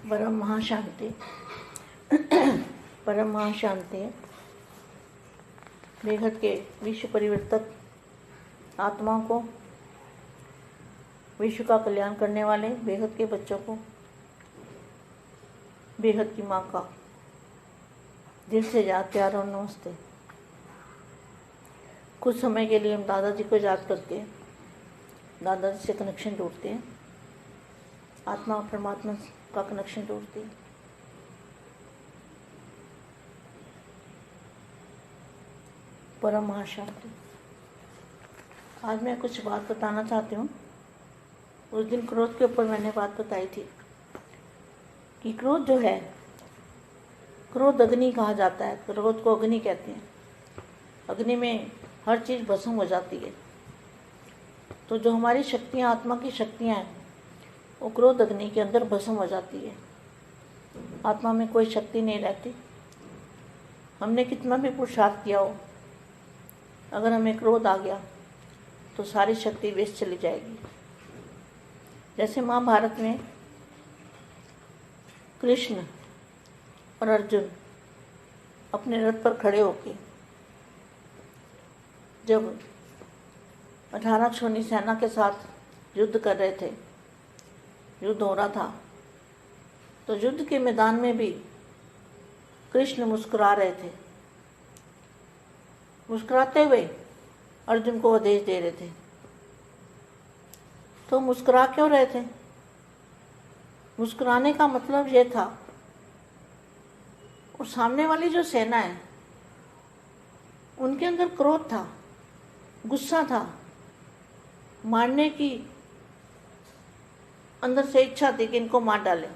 परम महाशांति। परम महाशांति बेहद के विश्व परिवर्तक आत्माओं को, विश्व का कल्याण करने वाले बेहद के बच्चों को बेहद की माँ का दिल से याद, प्यार और नमस्ते। कुछ समय के लिए हम दादाजी को याद करके दादाजी से कनेक्शन जोड़ते हैं, आत्मा और परमात्मा का कनेक्शन जोड़ते हैं। परम महाशांति। आज मैं कुछ बात बताना चाहती हूँ। उस दिन क्रोध के ऊपर मैंने बात बताई थी कि क्रोध जो है, क्रोध अग्नि कहा जाता है। क्रोध को अग्नि कहते हैं। अग्नि में हर चीज़ भस्म हो जाती है। तो जो हमारी शक्तियाँ, आत्मा की शक्तियाँ हैं, वो क्रोध अग्नि के अंदर भस्म हो जाती है। आत्मा में कोई शक्ति नहीं रहती। हमने कितना भी पुरुषार्थ किया हो, अगर हमें क्रोध आ गया तो सारी शक्ति वेस्ट चली जाएगी। जैसे महाभारत में कृष्ण और अर्जुन अपने रथ पर खड़े होके जब 18 क्षोणी सेना के साथ युद्ध कर रहे थे, युद्ध हो रहा था, तो युद्ध के मैदान में भी कृष्ण मुस्कुरा रहे थे। मुस्कुराते हुए अर्जुन को आदेश दे रहे थे। तो मुस्कुरा क्यों रहे थे? मुस्कुराने का मतलब ये था, और सामने वाली जो सेना है उनके अंदर क्रोध था, गुस्सा था, मारने की अंदर से इच्छा थी कि इनको मार डालें,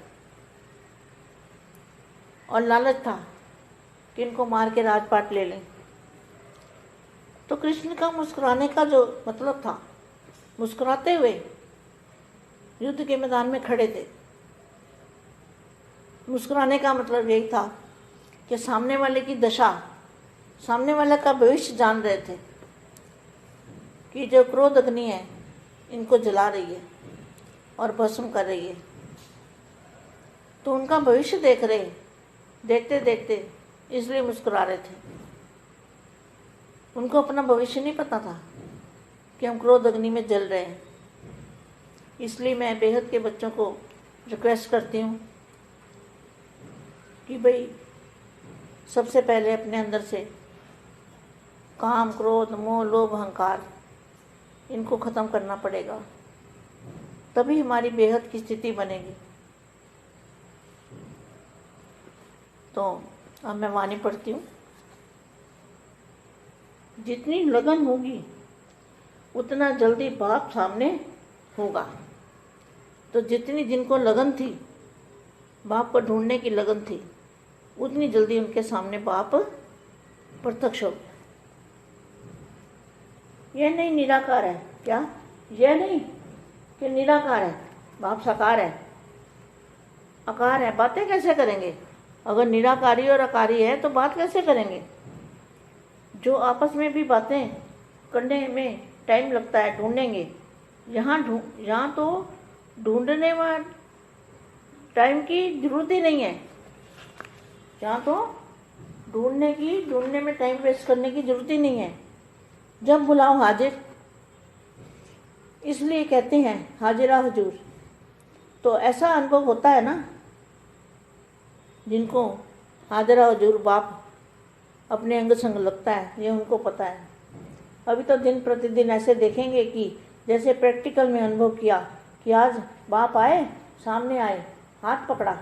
और लालच था कि इनको मार के राजपाट ले लें। तो कृष्ण का मुस्कुराने का जो मतलब था, मुस्कुराते हुए युद्ध के मैदान में खड़े थे। मुस्कुराने का मतलब यही था कि सामने वाले की दशा, सामने वाले का भविष्य जान रहे थे कि जो क्रोध अग्नि है इनको जला रही है और भस्म कर रही है। तो उनका भविष्य देख रहे, देखते देखते इसलिए मुस्कुरा रहे थे। उनको अपना भविष्य नहीं पता था कि हम क्रोध अग्नि में जल रहे हैं। इसलिए मैं बेहद के बच्चों को रिक्वेस्ट करती हूँ कि भाई सबसे पहले अपने अंदर से काम, क्रोध, मोह, लोभ, अहंकार इनको ख़त्म करना पड़ेगा, तभी हमारी बेहद की स्थिति बनेगी। तो अब मैं वाणी पढ़ती हूँ। जितनी लगन होगी उतना जल्दी बाप सामने होगा। तो जिनको लगन थी, बाप को ढूंढने की लगन थी, उतनी जल्दी उनके सामने बाप प्रत्यक्ष हो गया। यह नहीं निराकार है क्या? यह नहीं कि निराकार है, बाप साकार है, आकार है। बातें कैसे करेंगे? अगर निराकारी और आकारी है तो बात कैसे करेंगे? जो आपस में भी बातें करने में टाइम लगता है, ढूंढेंगे। यहाँ तो ढूंढने में टाइम की जरूरत ही नहीं है। यहाँ तो ढूंढने में टाइम वेस्ट करने की जरूरत ही नहीं है। जब बुलाओ हाजिर, इसलिए कहते हैं हाजिरा हुजूर। तो ऐसा अनुभव होता है ना, जिनको हाजिरा हुजूर बाप अपने अंग संग लगता है, ये उनको पता है। अभी तो दिन प्रतिदिन ऐसे देखेंगे कि जैसे प्रैक्टिकल में अनुभव किया कि आज बाप आए, सामने आए, हाथ पकड़ा।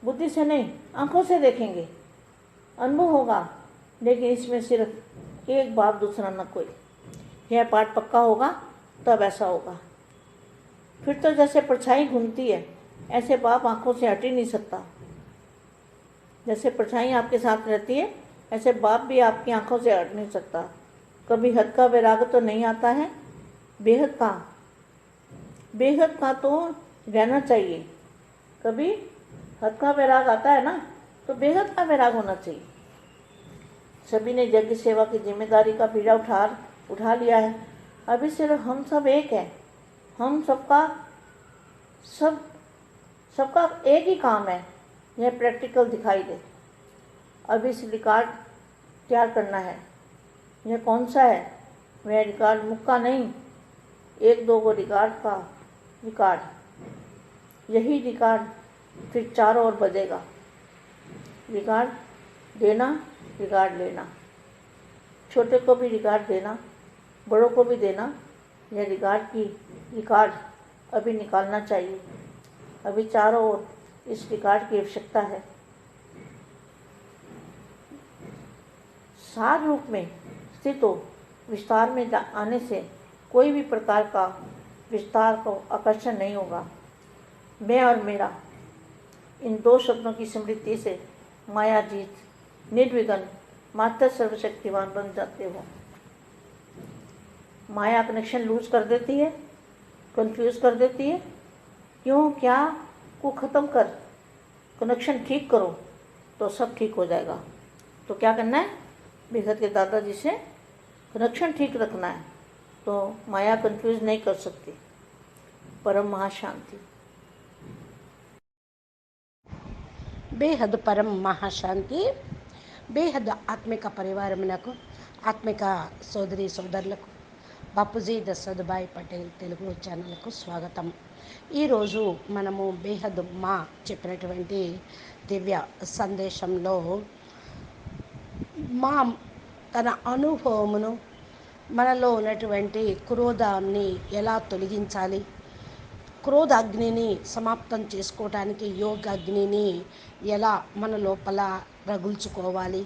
बुद्धि से नहीं, आंखों से देखेंगे, अनुभव होगा। लेकिन इसमें सिर्फ एक बाप, दूसरा न कोई। यह पाठ पक्का होगा तब ऐसा होगा। फिर तो जैसे परछाई घूमती है, ऐसे बाप आंखों से हट ही नहीं सकता। जैसे परछाई आपके साथ रहती है, ऐसे बाप भी आपकी आंखों से हट नहीं सकता। कभी हद का वैराग तो नहीं आता है, बेहद का तो रहना चाहिए। कभी हद का वैराग आता है ना, तो बेहद का वैराग होना चाहिए। सभी ने यज्ञ सेवा की जिम्मेदारी का बीड़ा उठा लिया है। अभी सिर्फ हम सब एक हैं। हम सबका सब सबका एक ही काम है, यह प्रैक्टिकल दिखाई दे। अब इस रिकॉर्ड तैयार करना है। यह कौन सा है? वह रिकॉर्ड मुक्का नहीं, 1-2 को रिकॉर्ड का रिकॉर्ड। यही रिकॉर्ड फिर चारों ओर बजेगा। रिकॉर्ड देना, रिकॉर्ड लेना। छोटे को भी रिकॉर्ड देना, बड़ों को भी देना। यह रिकॉर्ड अभी निकालना चाहिए। अभी चारों ओर इस रिकॉर्ड की आवश्यकता है। सार रूप में स्थित हो, विस्तार में आने से कोई भी प्रकार का विस्तार को आकर्षण नहीं होगा। मैं और मेरा, इन 2 शब्दों की स्मृति से माया जीत, निर्विघ्न, मात्र सर्वशक्तिवान बन जाते हो। माया कनेक्शन लूज कर देती है, कंफ्यूज कर देती है। क्यों, क्या को ख़त्म कर, कनेक्शन ठीक करो तो सब ठीक हो जाएगा। तो क्या करना है? बेहद के दादाजी से कनेक्शन ठीक रखना है, तो माया कंफ्यूज नहीं कर सकती। परम महाशांति। బేహద్ పరం మహాశాంతి. బేహద్ ఆత్మిక పరివారమునకు, ఆత్మిక సోదరి సోదరులకు బాపూజీ దశరథభాయ్ పటేల్ తెలుగు ఛానల్కు స్వాగతం. ఈరోజు మనము బేహద్ మా చెప్పినటువంటి దివ్య సందేశంలో మా తన అనుభవమును, మనలో ఉన్నటువంటి క్రోధాన్ని ఎలా తొలగించాలి, క్రోధాగ్నిని సమాప్తం చేసుకోవడానికి యోగాగ్నిని ఎలా మన లోపల రగుల్చుకోవాలి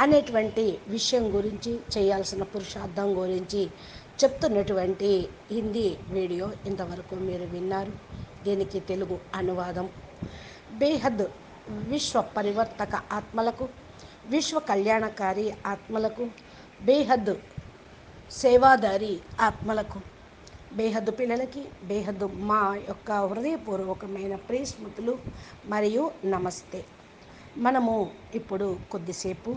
అనేటువంటి విషయం గురించి, చేయాల్సిన పురుషార్థం గురించి చెప్తున్నటువంటి హిందీ వీడియో ఇంతవరకు మీరు విన్నారు. దీనికి తెలుగు అనువాదం. బేహద్ విశ్వ పరివర్తక ఆత్మలకు, విశ్వ కళ్యాణకారి ఆత్మలకు, బేహద్ సేవాదారి ఆత్మలకు, బేహద్దు పిల్లలకి బేహద్దు మా యొక్క హృదయపూర్వకమైన ప్రియస్మృతులు మరియు నమస్తే. మనము ఇప్పుడు కొద్దిసేపు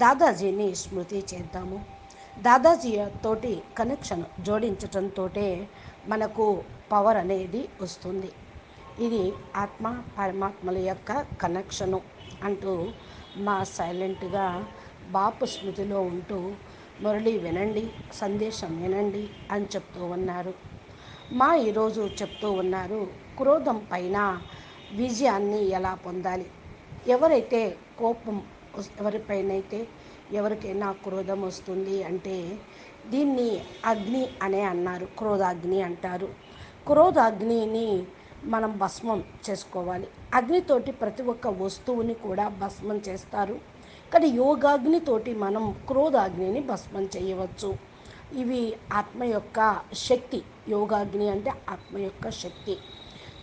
దాదాజీని స్మృతి చేద్దాము. దాదాజీ తోటి కనెక్షన్ జోడించటంతో మనకు పవర్ అనేది వస్తుంది. ఇది ఆత్మ పరమాత్మల యొక్క కనెక్షను అంటూ మా సైలెంట్గా బాపు స్మృతిలో ఉంటూ మురళి వినండి, సందేశం వినండి అని చెప్తూ ఉన్నారు. మా ఈరోజు చెప్తూ ఉన్నారు, క్రోధం పైన విజయాన్ని ఎలా పొందాలి. ఎవరైతే కోపం, ఎవరిపైనైతే ఎవరికైనా క్రోధం వస్తుంది అంటే దీన్ని అగ్ని అనే అన్నారు, క్రోధాగ్ని అంటారు. క్రోధాగ్నిని మనం భస్మం చేసుకోవాలి. అగ్నితోటి ప్రతి ఒక్క వస్తువుని కూడా భస్మం చేస్తారు, కానీ యోగాగ్నితోటి మనం క్రోధాగ్నిని భస్మం చేయవచ్చు. ఇవి ఆత్మ యొక్క శక్తి. యోగాగ్ని అంటే ఆత్మ యొక్క శక్తి.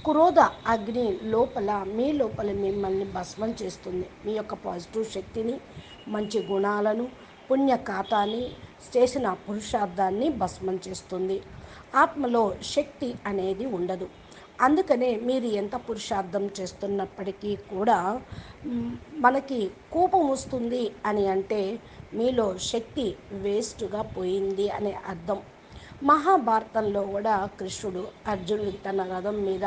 క్రోధ అగ్ని లోపల, మీ లోపల మిమ్మల్ని భస్మం చేస్తుంది. మీ యొక్క పాజిటివ్ శక్తిని, మంచి గుణాలను, పుణ్య ఖాతాని, చేసిన పురుషార్థాన్ని భస్మం చేస్తుంది. ఆత్మలో శక్తి అనేది ఉండదు. అందుకనే మీరు ఎంత పురుషార్థం చేస్తున్నప్పటికీ కూడా మనకి కోపం వస్తుంది అని అంటే మీలో శక్తి వేస్ట్గా పోయింది అనే అర్థం. మహాభారతంలో కూడా కృష్ణుడు అర్జునుడు తన రథం మీద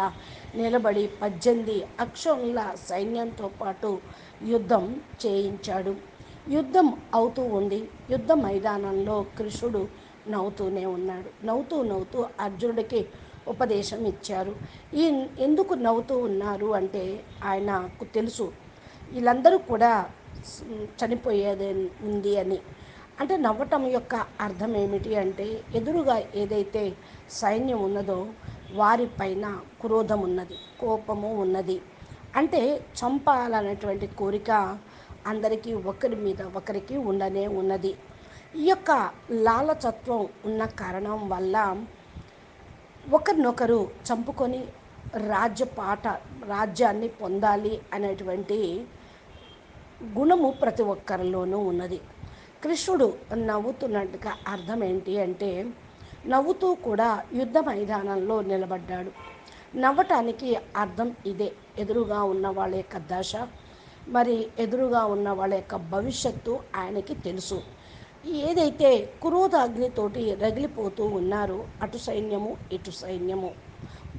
నిలబడి 18 అక్షౌహిణుల సైన్యంతో పాటు యుద్ధం చేయించాడు. యుద్ధం అవుతూ ఉంది. యుద్ధ మైదానంలో కృష్ణుడు నవ్వుతూనే ఉన్నాడు. నవ్వుతూ అర్జునుడికి ఉపదేశం ఇచ్చారు. ఎందుకు నవ్వుతూ ఉన్నారు అంటే ఆయనకు తెలుసు వీళ్ళందరూ కూడా చనిపోయేది ఉంది అని. అంటే నవ్వటం యొక్క అర్థం ఏమిటి అంటే ఎదురుగా ఏదైతే సైన్యం ఉన్నదో వారిపైన క్రోధం ఉన్నది, కోపము ఉన్నది. అంటే చంపాలనేటువంటి కోరిక అందరికీ ఒకరి మీద ఒకరికి ఉండనే ఉన్నది. ఈ యొక్క లాలచత్వం ఉన్న కారణం వల్ల ఒకరినొకరు చంపుకొని రాజ్యాన్ని పొందాలి అనేటువంటి గుణము ప్రతి ఒక్కరిలోనూ ఉన్నది. కృష్ణుడు నవ్వుతున్నట్టుగా అర్థం ఏంటి అంటే నవ్వుతూ కూడా యుద్ధ మైదానంలో నిలబడ్డాడు. నవ్వటానికి అర్థం ఇదే. ఎదురుగా ఉన్న వాళ్ళ యొక్క దశ, మరి ఎదురుగా ఉన్న వాళ్ళ యొక్క భవిష్యత్తు ఆయనకి తెలుసు. ఏదైతే క్రోధాగ్నితోటి రగిలిపోతూ ఉన్నారో అటు సైన్యము ఇటు సైన్యము,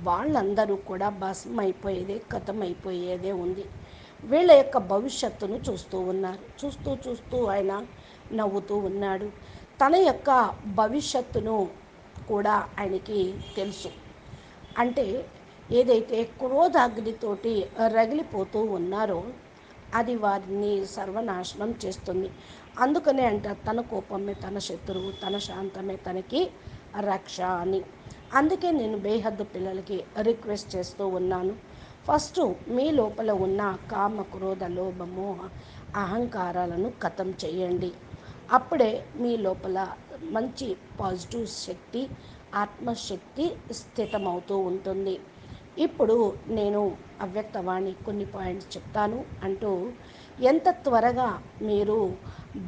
వాళ్ళందరూ కూడా భస్మైపోయేదే, కథమైపోయేదే ఉంది. వీళ్ళ యొక్క భవిష్యత్తును చూస్తూ ఉన్నారు. చూస్తూ చూస్తూ ఆయన నవ్వుతూ ఉన్నాడు. తన యొక్క భవిష్యత్తును కూడా ఆయనకి తెలుసు. అంటే ఏదైతే క్రోధాగ్నితోటి రగిలిపోతూ ఉన్నారో అది వారిని సర్వనాశనం చేస్తుంది. అందుకనే అంట తన కోపమే తన శత్రువు, తన శాంతమే తనకి రక్ష అని. అందుకే నేను బేహద్దు పిల్లలకి రిక్వెస్ట్ చేస్తూ ఉన్నాను. ఫస్ట్ మీ లోపల ఉన్న కామ, క్రోధ, లోభ, మోహ, అహంకారాలను ఖతం చేయండి. అప్పుడే మీ లోపల మంచి పాజిటివ్ శక్తి, ఆత్మశక్తి స్థితమవుతూ ఉంటుంది. ఇప్పుడు నేను అవ్యక్తవాణి కొన్ని పాయింట్స్ చెప్తాను అంటూ, ఎంత త్వరగా మీరు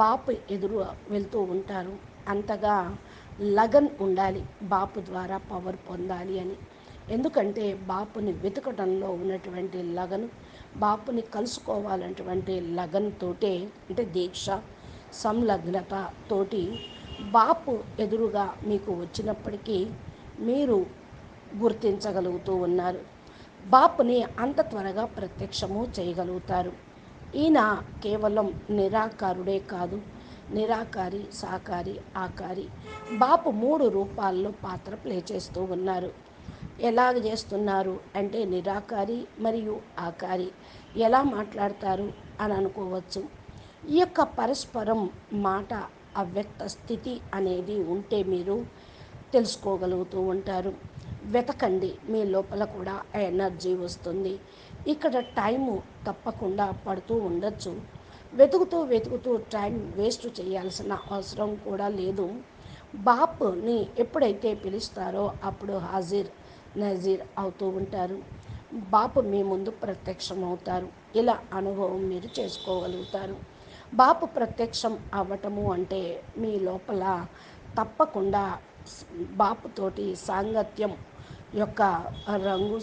బాపు ఎదురు వెళ్తూ ఉంటారు అంతగా లగన్ ఉండాలి బాపు ద్వారా పవర్ పొందాలి అని. ఎందుకంటే బాపుని వెతకడంలో ఉన్నటువంటి లగన్, బాపుని కలుసుకోవాలన్నటువంటి లగన్ తోటే, అంటే దీక్ష సంలగ్నత తోటి బాపు ఎదురుగా మీకు వచ్చినప్పటికీ మీరు గుర్తించగలుగుతూ ఉన్నారు. బాపుని అంత త్వరగా ప్రత్యక్షము చేయగలుగుతారు. ఈయన కేవలం నిరాకారుడే కాదు, నిరాకారి, సాకారి, ఆకారి. బాపు 3 రూపాల్లో పాత్ర ప్లే చేస్తూ ఉన్నారు. ఎలాగ చేస్తున్నారు అంటే నిరాకారి మరియు ఆకారి. ఎలా మాట్లాడతారు అని అనుకోవచ్చు. ఈ యొక్క పరస్పరం మాట అవ్యక్త స్థితి అనేది ఉంటే మీరు తెలుసుకోగలుగుతూ ఉంటారు. వెతకండి, మీ లోపల కూడా ఎనర్జీ వస్తుంది. ఇక్కడ టైము తప్పకుండా పడుతూ ఉండొచ్చు. వెతుకుతూ వెతుకుతూ టైం వేస్ట్ చేయాల్సిన అవసరం కూడా లేదు. బాపుని ఎప్పుడైతే పిలుస్తారో అప్పుడు హాజీర్ నజీర్ అవుతూ ఉంటారు. బాపు మీ ముందు ప్రత్యక్షం అవుతారు. ఇలా అనుభవం మీరు చేసుకోగలుగుతారు. బాపు ప్రత్యక్షం అవ్వటము అంటే మీ లోపల తప్పకుండా బాపుతోటి సాంగత్యం యొక్క రంగు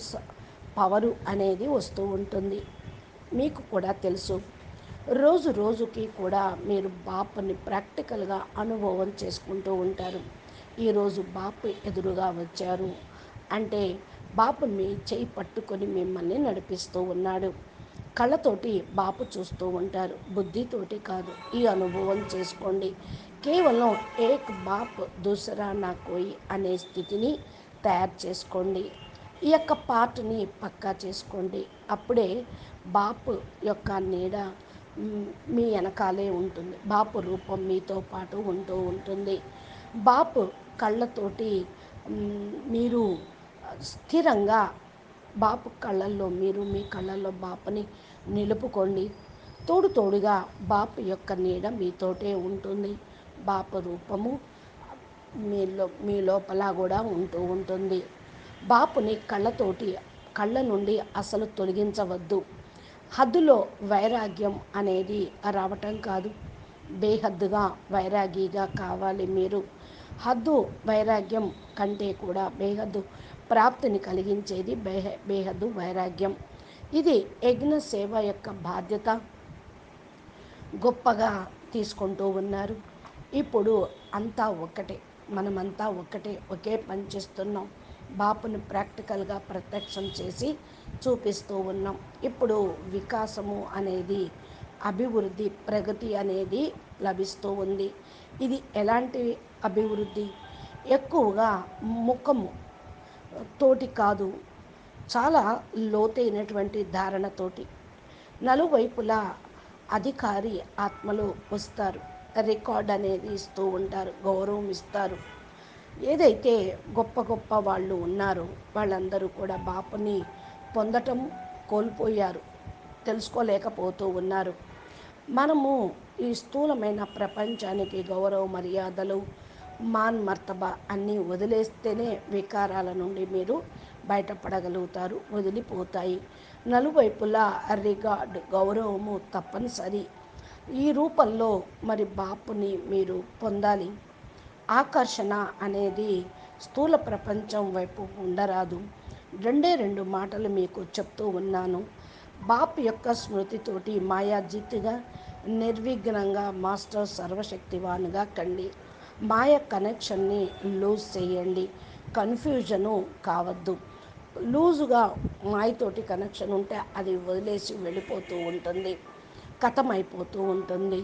పవరు అనేది వస్తూ ఉంటుంది. మీకు కూడా తెలుసు, రోజు రోజుకి కూడా మీరు బాపుని ప్రాక్టికల్గా అనుభవం చేసుకుంటూ ఉంటారు. ఈరోజు బాపు ఎదురుగా వచ్చారు అంటే బాపు మీ చేయి పట్టుకొని మిమ్మల్ని నడిపిస్తూ ఉన్నాడు. కళ్ళతోటి బాపు చూస్తూ ఉంటారు, బుద్ధితోటి కాదు. ఈ అనుభవం చేసుకోండి. కేవలం ఏక్ బాప్ దూసరా నా కోయి అనే స్థితిని తయారు చేసుకోండి. ఈ యొక్క పార్ట్ని పక్కా చేసుకోండి. అప్పుడే బాపు యొక్క నీడ మీ వెనకాలే ఉంటుంది. బాపు రూపం మీతో పాటు ఉంటూ ఉంటుంది. బాపు కళ్ళతోటి మీరు స్థిరంగా బాపు కళ్ళల్లో మీరు, మీ కళ్ళల్లో బాపుని నిలుపుకోండి. తోడుగా బాపు యొక్క నీడ మీతోటే ఉంటుంది. బాపు రూపము మీ లోపల కూడా ఉంటూ ఉంటుంది. బాపుని కళ్ళ నుండి అసలు తొలగించవద్దు. హద్దులో వైరాగ్యం అనేది రావటం కాదు, బేహద్దుగా వైరాగిగా కావాలి మీరు. హద్దు వైరాగ్యం కంటే కూడా బేహద్దు ప్రాప్తిని కలిగించేది బేహద్దు వైరాగ్యం. ఇది యజ్ఞ సేవ యొక్క బాధ్యత గొప్పగా తీసుకుంటూ ఉన్నారు. ఇప్పుడు అంతా ఒక్కటే, మనమంతా ఒక్కటే, ఒకే పని చేస్తున్నాం. బాపుని ప్రాక్టికల్గా ప్రత్యక్షం చేసి చూపిస్తూ ఉన్నాం. ఇప్పుడు వికాసము అనేది, అభివృద్ధి, ప్రగతి అనేది లభిస్తూ ఉంది. ఇది ఎలాంటి అభివృద్ధి? ఎక్కువగా ముఖము తోటి కాదు, చాలా లోతైనటువంటి ధారణతోటి. నలువైపులా అధికారి ఆత్మలు వస్తారు, రికార్డ్ అనేది ఇస్తూ ఉంటారు, గౌరవం ఇస్తారు. ఏదైతే గొప్ప గొప్ప వాళ్ళు ఉన్నారో వాళ్ళందరూ కూడా బాపుని పొందటం కోల్పోయారు, తెలుసుకోలేకపోతూ ఉన్నారు. మనము ఈ స్థూలమైన ప్రపంచానికి గౌరవ మర్యాదలు, మాన్ మర్తబా అన్నీ వదిలేస్తేనే వికారాల నుండి మీరు బయటపడగలుగుతారు. వదిలిపోతాయి. నలువైపులా రిగార్డ్, గౌరవము తప్పనిసరి. ఈ రూపంలో మరి బాపుని మీరు పొందాలి. ఆకర్షణ అనేది స్థూల ప్రపంచం వైపు ఉండరాదు. 2 మాటలు మీకు చెప్తూ ఉన్నాను. బాపు యొక్క స్మృతితోటి మాయాజిత్తుగా, నిర్విఘ్నంగా మాస్టర్ సర్వశక్తివానుగా కండి. మాయ కనెక్షన్ని లూజ్ చేయండి. కన్ఫ్యూజను కావద్దు. లూజుగా మాయతోటి కనెక్షన్ ఉంటే అది వదిలేసి వెళ్ళిపోతూ ఉంటుంది, కథమైపోతూ ఉంటుంది.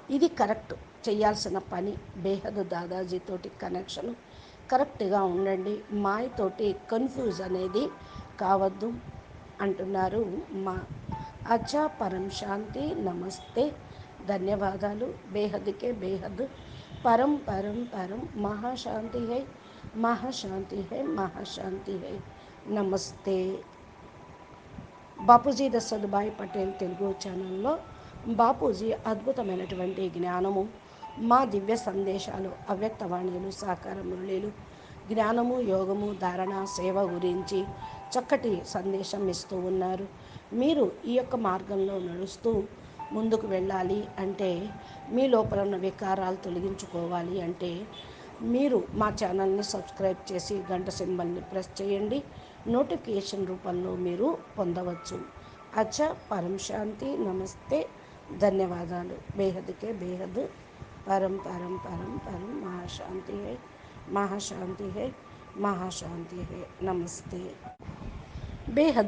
ఇది కరెక్ట్ చేయాల్సిన పని. బేహద్ దాదాజీతోటి కనెక్షన్ కరెక్ట్గా ఉండండి, మాయతోటి కన్ఫ్యూజ్ అనేది కావద్దు అంటున్నారు మా అచ్చా. పరం శాంతి. నమస్తే, ధన్యవాదాలు. బేహద్కే బేహద్, పరం పరం పరం, మహాశాంతి హై, మహాశాంతి హై, మహాశాంతి హై. నమస్తే. బాపూజీ దశరథభాయ్ పటేల్ తెలుగు ఛానల్లో బాపూజీ అద్భుతమైనటువంటి జ్ఞానము, మా దివ్య సందేశాలు, అవ్యక్తవాణిలు, సాకార మురళీలు, జ్ఞానము, యోగము, ధారణ, సేవ గురించి చక్కటి సందేశం ఇస్తూ ఉన్నారు. మీరు ఈ యొక్క మార్గంలో నడుస్తూ ముందుకు వెళ్ళాలి అంటే, మీ లోపల ఉన్న వికారాలు తొలగించుకోవాలి అంటే, మీరు మా ఛానల్ని సబ్స్క్రైబ్ చేసి గంట సింబల్ని ప్రెస్ చేయండి. నోటిఫికేషన్ రూపంలో మీరు పొందవచ్చు. అచ్చా. పరం శాంతి. నమస్తే, ధన్యవాదాలు. బేహద్కే బేహద్, పరం పరం పరం పరం, మహాశాంతి హై, మహాశాంతి హై, మహాశాంతి హై. నమస్తే. బేహద్